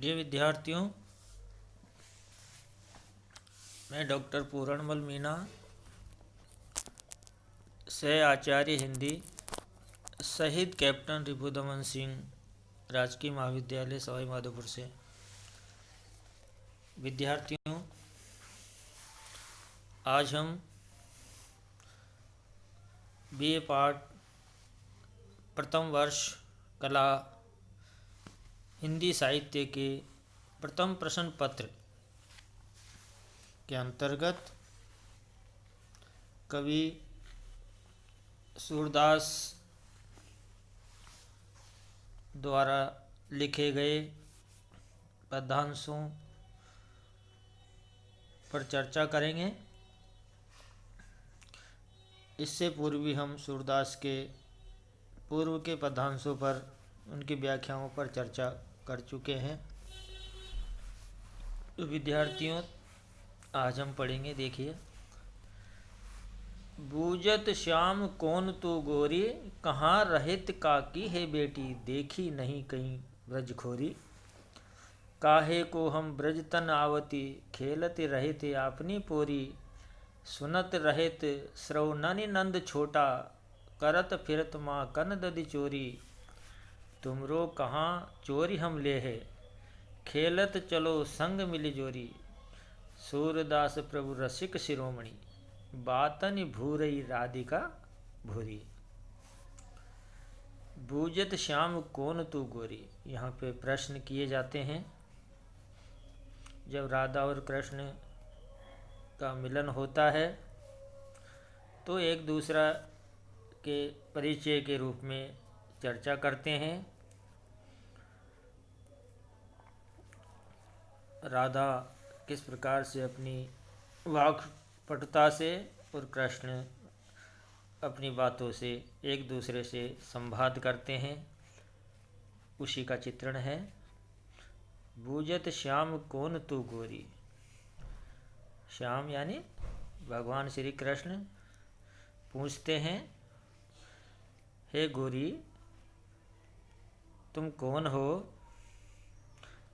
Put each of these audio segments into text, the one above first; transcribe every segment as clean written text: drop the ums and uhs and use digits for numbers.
प्रिय विद्यार्थियों, मैं डॉक्टर पूरणमल मीना, सह आचार्य हिंदी, शहीद कैप्टन रिपुदमन सिंह, राजकीय महाविद्यालय सवाई माधोपुर से। विद्यार्थियों, आज हम बीए पार्ट प्रथम वर्ष कला हिंदी साहित्य के प्रथम प्रश्न पत्र के अंतर्गत कवि सूरदास द्वारा लिखे गए पद्यांशों पर चर्चा करेंगे। इससे पूर्व भी हम सूरदास के पूर्व के पद्यांशों पर, उनकी व्याख्याओं पर चर्चा कर चुके हैं। तो विद्यार्थियों, आज हम पढ़ेंगे। देखिए, बूझत श्याम कौन तू गोरी, कहाँ रहित काकी है बेटी, देखी नहीं कहीं ब्रजखोरी। काहे को हम ब्रज तन आवती, खेलत रहित आपनी पोरी। सुनत रहित श्रवणनि नंद छोटा, करत फिरत माँ कन ददि चोरी। तुमरो कहाँ चोरी हम ले है, खेलत चलो संग मिली जोरी। सूरदास प्रभु रसिक शिरोमणि, बातन भूरई राधिका भूरी। बूझत श्याम कौन तू गोरी, यहाँ पे प्रश्न किए जाते हैं। जब राधा और कृष्ण का मिलन होता है तो एक दूसरा के परिचय के रूप में चर्चा करते हैं। राधा किस प्रकार से अपनी वाक्पटुता से और कृष्ण अपनी बातों से एक दूसरे से संवाद करते हैं, उसी का चित्रण है। बूझत श्याम कौन तू गोरी। श्याम यानी भगवान श्री कृष्ण पूछते हैं, हे गोरी, तुम कौन हो,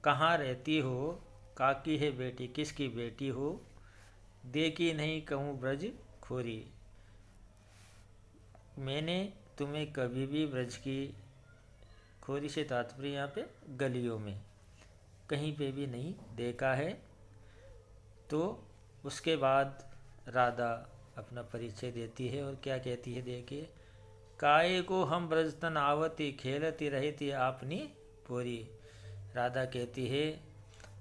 कहाँ रहती हो, काकी है बेटी, किसकी बेटी हो, देखी नहीं कहूँ ब्रज खोरी। मैंने तुम्हें कभी भी ब्रज की खोरी से तात्पर्य यहाँ पे गलियों में कहीं पे भी नहीं देखा है। तो उसके बाद राधा अपना परिचय देती है और क्या कहती है, देखिए, काये को हम ब्रजतन आवती, खेलती रहती आपनी पोरी। राधा कहती है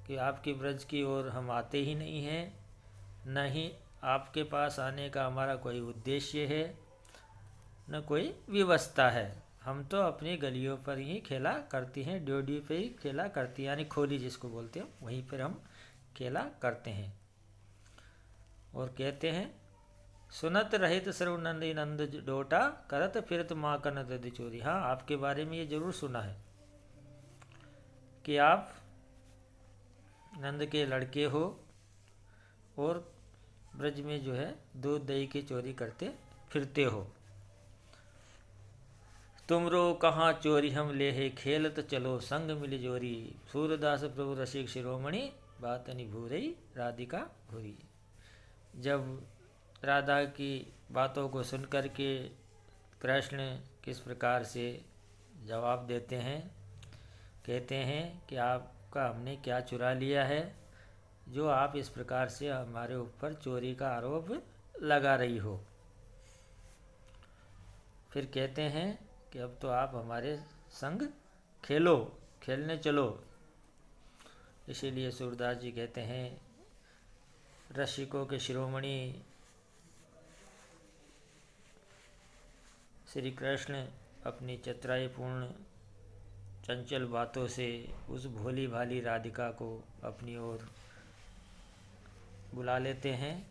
कि आपकी ब्रज की ओर हम आते ही नहीं हैं, न ही आपके पास आने का हमारा कोई उद्देश्य है, न कोई व्यवस्था है। हम तो अपनी गलियों पर ही खेला करती हैं, ड्योडी पे ही खेला करती हैं, यानी खोली जिसको बोलते हैं, वहीं पर हम खेला करते हैं। और कहते हैं, सुनत रहित सर्वनंदी नंद डोटा, करत फिरत माँ का नद चोरी। हाँ, आपके बारे में ये जरूर सुना है कि आप नंद के लड़के हो और ब्रज में जो है दूध दही की चोरी करते फिरते हो। तुमरो कहाँ चोरी हम ले है, खेलत चलो संग मिल जोरी। सूरदास प्रभु रसिक शिरोमणि, बातनि भूरई राधिका भूरी। जब राधा की बातों को सुनकर के कृष्ण किस प्रकार से जवाब देते हैं, कहते हैं कि आपका हमने क्या चुरा लिया है जो आप इस प्रकार से हमारे ऊपर चोरी का आरोप लगा रही हो। फिर कहते हैं कि अब तो आप हमारे संग खेलो, खेलने चलो। इसीलिए सूरदास जी कहते हैं, रसिकों के शिरोमणि श्री कृष्ण अपनी चतुराईपूर्ण चंचल बातों से उस भोली भाली राधिका को अपनी ओर बुला लेते हैं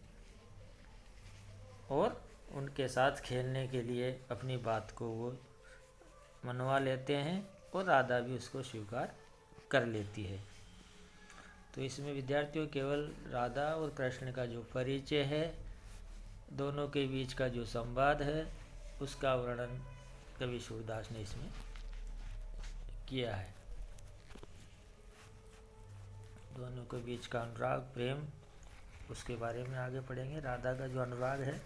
और उनके साथ खेलने के लिए अपनी बात को वो मनवा लेते हैं और राधा भी उसको स्वीकार कर लेती है। तो इसमें विद्यार्थियों केवल राधा और कृष्ण का जो परिचय है, दोनों के बीच का जो संवाद है, उसका वर्णन कवि सूरदास ने इसमें किया है। दोनों के बीच का अनुराग प्रेम, उसके बारे में आगे पढ़ेंगे। राधा का जो अनुराग है,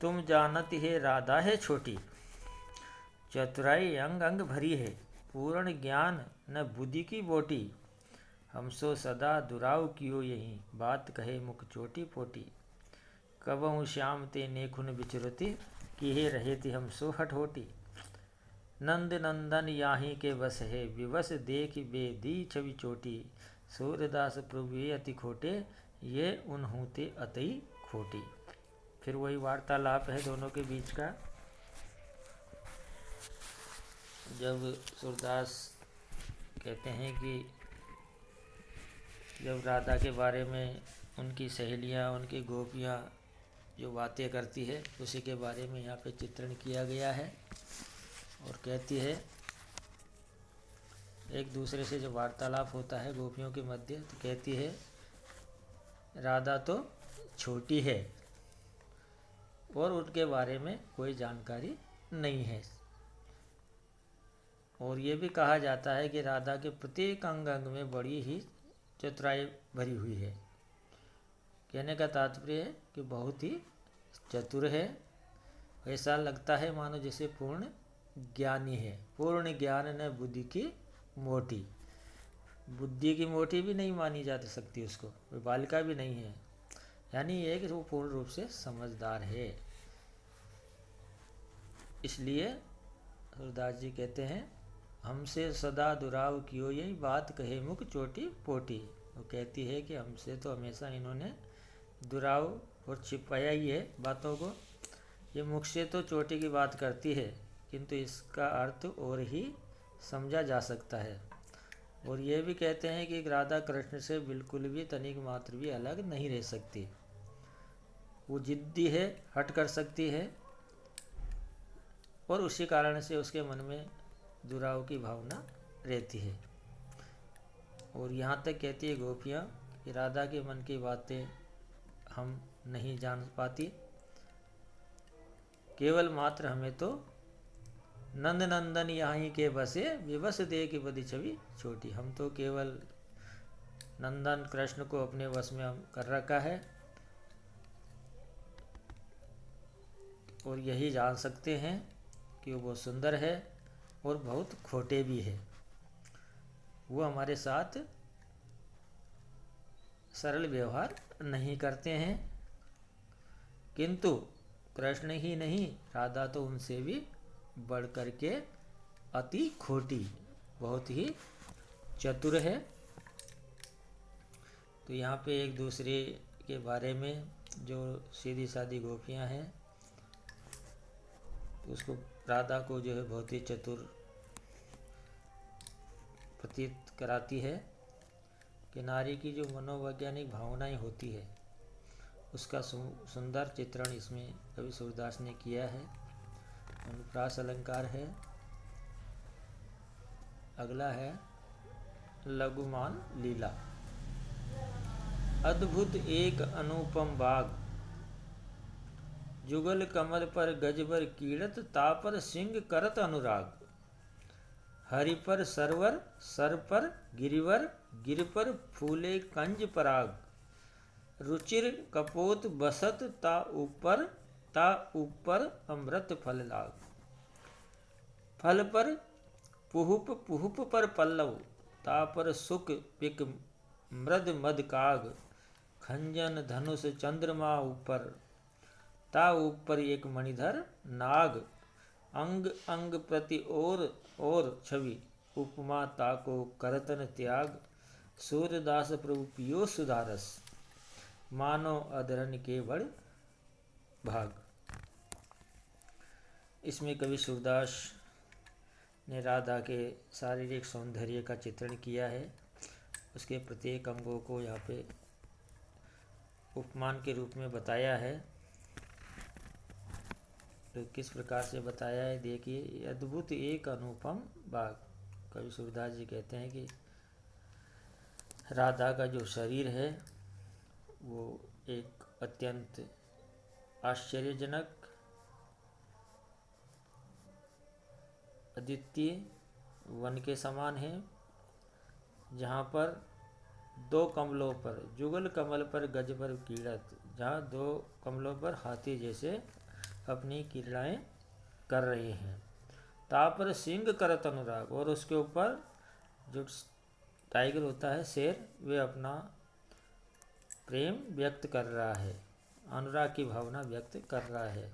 तुम जानत है राधा है छोटी, चतुराई अंग अंग भरी है, पूर्ण ज्ञान न बुद्धि की बोटी, हमसो सदा दुराव कियो यही, बात कहे मुख चोटी पोटी, कबहु श्याम ते नेखुन बिचरती, किहे रहे थे हम सो हठोटी, नंद नंदन याही के बस है, विवश देख बेदी छवि चोटी, सूरदास प्रभु ये अति खोटे, ये उन्होंते अति खोटी। फिर वही वार्तालाप है दोनों के बीच का। जब सूरदास कहते हैं कि जब राधा के बारे में उनकी सहेलियाँ, उनकी गोपियाँ जो बातें करती है, उसी के बारे में यहाँ पे चित्रण किया गया है। और कहती है, एक दूसरे से जब वार्तालाप होता है गोपियों के मध्य, तो कहती है राधा तो छोटी है और उनके बारे में कोई जानकारी नहीं है। और ये भी कहा जाता है कि राधा के प्रत्येक अंग अंग में बड़ी ही चतुराई भरी हुई है। कहने का तात्पर्य है कि बहुत ही चतुर है। ऐसा लगता है मानो जैसे पूर्ण ज्ञानी है। पूर्ण ज्ञान न बुद्धि की मोटी, बुद्धि की मोटी भी नहीं मानी जा सकती उसको, कोई बालिका भी नहीं है। यानी ये कि वो पूर्ण रूप से समझदार है। इसलिए सूरदास जी कहते हैं, हमसे सदा दुराव कियो यही, बात कहे मुख चोटी पोटी। वो कहती है कि हमसे तो हमेशा इन्होंने दुराव और छिपाया ही है बातों को। ये मुख से तो चोटी की बात करती है, किंतु इसका अर्थ और ही समझा जा सकता है। और ये भी कहते हैं कि राधा कृष्ण से बिल्कुल भी तनिक मात्र भी अलग नहीं रह सकती। वो जिद्दी है, हट कर सकती है, और उसी कारण से उसके मन में दुराव की भावना रहती है। और यहाँ तक कहती है गोपियाँ कि राधा के मन की बातें हम नहीं जान पाती, केवल मात्र हमें तो नंद नंदन यहाँ के बसे, विवश दे की बदी छवि छोटी। हम तो केवल नंदन कृष्ण को अपने वश में हम कर रखा है, और यही जान सकते हैं कि वो बहुत सुंदर है और बहुत खोटे भी है। वो हमारे साथ सरल व्यवहार नहीं करते हैं, किंतु कृष्ण ही नहीं, राधा तो उनसे भी बढ़ कर के अति खोटी, बहुत ही चतुर है। तो यहाँ पे एक दूसरे के बारे में जो सीधी सादी गोपियाँ हैं, तो उसको राधा को जो है बहुत ही चतुर प्रतीत कराती है कि नारी की जो मनोवैज्ञानिक भावनाएं होती है, उसका सुंदर चित्रण इसमें कवि सूरदास ने किया है। अनुप्रास अलंकार है। अगला है लघुमान लीला। अद्भुत एक अनुपम बाग, जुगल कमल पर गजबर कीड़त, तापर सिंह करत अनुराग, हरि पर सरवर, सर पर गिरिवर, गिर पर फूले कंज पराग, रुचिर कपोत बसत, ता ऊपर अमृत फल लाग, फल पर पुहुप, पुहुप पर पल्लव, ता पर सुख पिक मृद मद काग, खंजन धनुष चंद्रमा ऊपर, ता ऊपर एक मणिधर नाग, अंग अंग प्रति और छवि, उपमा ताको करतन त्याग, सूरदास प्रभु पियो सुधारस, मानो अधरन के बड़ भाग। इसमें कवि सूरदास ने राधा के शारीरिक सौंदर्य का चित्रण किया है। उसके प्रत्येक अंगों को यहाँ पे उपमान के रूप में बताया है। तो किस प्रकार से बताया है देखिए। अद्भुत एक अनुपम बाग। कवि सूरदास जी कहते हैं कि राधा का जो शरीर है वो एक अत्यंत आश्चर्यजनक, अद्वितीय वन के समान है, जहाँ पर दो कमलों पर जुगल कमल पर गज पर कीड़त, जहाँ दो कमलों पर हाथी जैसे अपनी क्रीड़ाएँ कर रहे हैं। तापर सिंह करत अनुराग, और उसके ऊपर जो टाइगर होता है, शेर, वे अपना प्रेम व्यक्त कर रहा है, अनुराग की भावना व्यक्त कर रहा है।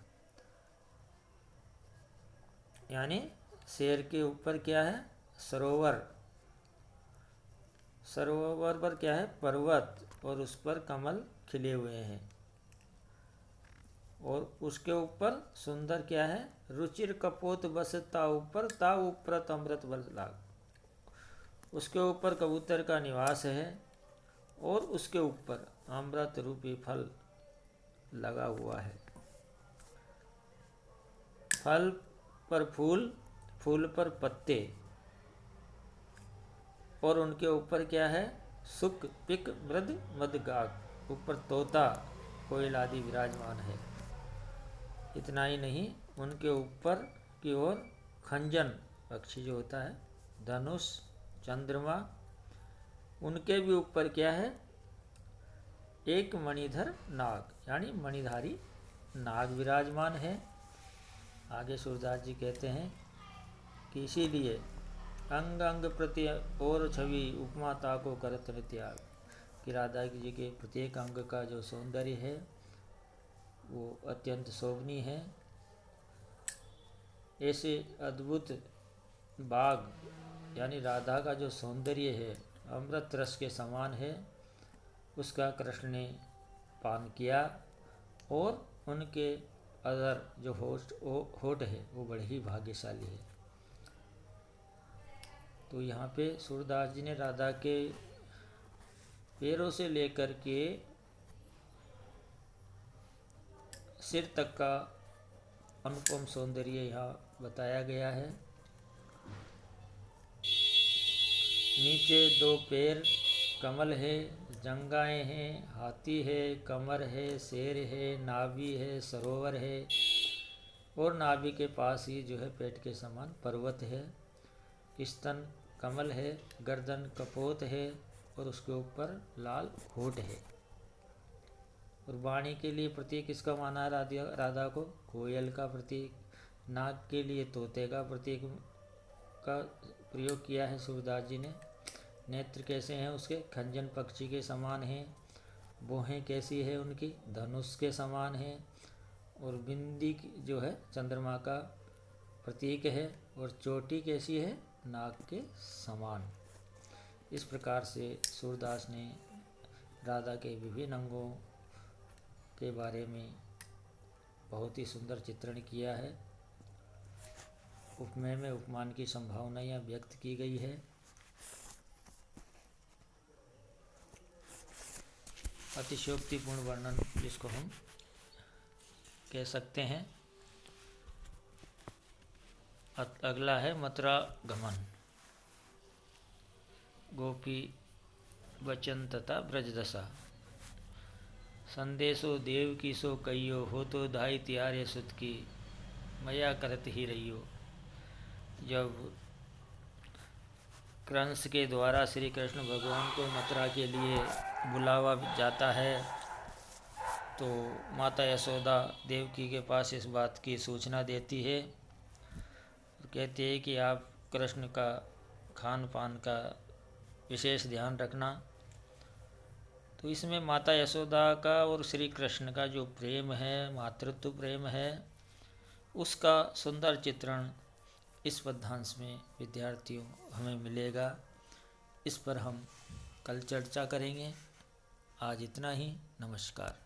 यानी शेर के ऊपर क्या है? सरोवर, सरोवर पर क्या है? पर्वत, और उस पर कमल खिले हुए हैं। और उसके ऊपर सुंदर क्या है? रुचिर कपोत बस ता ऊपर, ता उपरत अमृत बल लाग, उसके ऊपर कबूतर का निवास है, और उसके ऊपर अमृत रूपी फल लगा हुआ है। फल पर फूल, फूल पर पत्ते, और उनके ऊपर क्या है? सुक पिक मृद मदगाग, ऊपर तोता कोयल आदि विराजमान है। इतना ही नहीं, उनके ऊपर की ओर खंजन पक्षी जो होता है, धनुष, चंद्रमा, उनके भी ऊपर क्या है? एक मणिधर नाग, यानी मणिधारी नाग विराजमान है। आगे सूरदास जी कहते हैं कि इसीलिए अंग अंग प्रति और छवि उपमा ताको करत त्याग, कि राधा जी के प्रत्येक अंग का जो सौंदर्य है वो अत्यंत शोभनीय है। ऐसे अद्भुत बाग, यानी राधा का जो सौंदर्य है अमृत रस के समान है, उसका कृष्ण ने पान किया, और उनके अदर जो होठ है वो बड़े ही भाग्यशाली है। तो यहाँ पे सूरदास जी ने राधा के पैरों से लेकर के सिर तक का अनुपम सौंदर्य यहाँ बताया गया है। नीचे दो पैर, कमल है, जंगाएं हैं, हाथी है, कमर है, शेर है, नाभि है, सरोवर है, और नाभि के पास ही जो है पेट के समान पर्वत है, स्तन कमल है, गर्दन कपोत है, और उसके ऊपर लाल होठ है। और वाणी के लिए प्रतीक किसका माना है? राधा को कोयल का प्रतीक, नाग के लिए तोते का प्रतीक का प्रयोग किया है सूरदास जी ने। नेत्र कैसे हैं उसके? खंजन पक्षी के समान हैं। भौहें कैसी है उनकी? धनुष के समान है। और बिंदी जो है चंद्रमा का प्रतीक है। और चोटी कैसी है? नाग के समान। इस प्रकार से सूरदास ने राधा के विभिन्न अंगों के बारे में बहुत ही सुंदर चित्रण किया है। उपमेय में उपमान की संभावना यहाँ व्यक्त की गई है। अतिशयोक्तिपूर्ण वर्णन जिसको हम कह सकते हैं। अगला है मथुरा गमन, गोपी वचन तथा ब्रजदशा। संदेशो देव की सो कहियो, हो तो धाई त्यारे सुत की, मया करत ही रहियो। जब कंस के द्वारा श्री कृष्ण भगवान को मथुरा के लिए बुलावा जाता है, तो माता यशोदा देवकी के पास इस बात की सूचना देती है। कहती है कि आप कृष्ण का खान पान का विशेष ध्यान रखना। तो इसमें माता यशोदा का और श्री कृष्ण का जो प्रेम है, मातृत्व प्रेम है, उसका सुंदर चित्रण इस पद्यांश में विद्यार्थियों हमें मिलेगा। इस पर हम कल चर्चा करेंगे। आज इतना ही। नमस्कार।